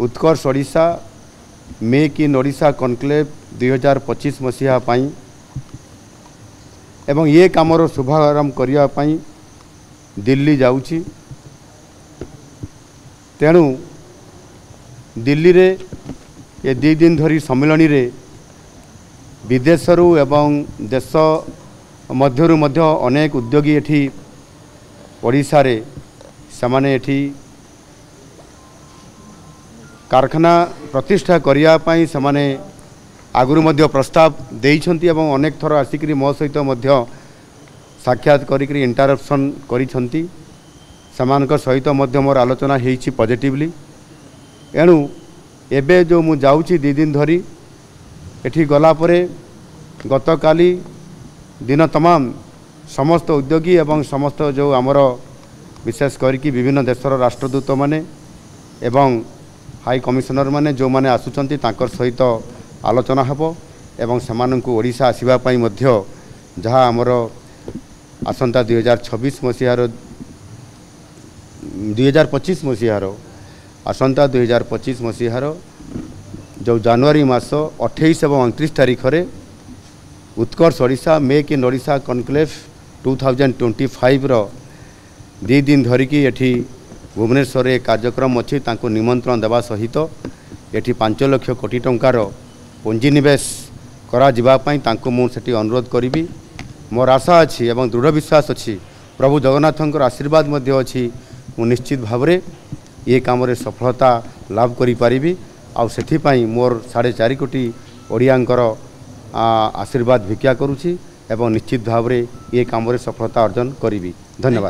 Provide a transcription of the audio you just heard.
Utkarsh Odisha make in Odisha conclave 2025 मसीहा पाई एवं ये कामर शुभारंभ करने दिल्ली जाऊँगी। तेणु दिल्ली रे ये 2 दिन धरी सम्मेलन रे विदेशरू एवं देश मध्यरु मध्य अनेक उद्योगी एठी ओडिशा रे समाने एठी कारखाना प्रतिष्ठा करिया पई समाने आगुरु मध्य प्रस्ताव देइछंती एवं अनेक थर आसिकरी मो सहित मध्य साक्षात करिकरी इंटरप्शन करिछंती। समानक सहित मध्य मोर आलोचना हेइछि पॉजिटिवली। एणु एबे जो मु जाउछि 2 दिन धरी एठी गला परे गतकाली दिन तमाम समस्त उद्योगी एवं समस्त जो आमर विशेष करिकी विभिन्न देशर राष्ट्रदूत माने एवं हाई कमिशनर माने जो माने आसुचंती तांकर सहित आलोचना हबो एवं समानंकु ओडिशा आसीबा पई मध्य जहा आमर आसंता 2026 मसीहार 2025 मसीहार आसंता 2025 मसीहार जो जनवरी मास 28 एवं 29 तारीख रे Utkarsh Odisha make in Odisha conclave 2025 रो 2 दिन धरिकी एठी भुवनेश्वर कार्यक्रम अच्छी तांको निमंत्रण देवा सहित एठी 5 लाख कोटी टंकार पुंजीनिवेश करा जिबा पई तांको मु सेठी अनुरोध करिवि। मोर आशा अच्छी एवं दृढ़ विश्वास अच्छी प्रभु जगन्नाथंकर आशीर्वाद मध्य अच्छी मु निश्चित भाव रे ये काम रे सफलता लाभ करि पारिबी। आ सेठी पई मोर 4.5 कोटी ओडियांकर आशीर्वाद भिक्षा करूछि एवं निश्चित भाव रे ये काम रे सफलता अर्जन करिवि। धन्यवाद।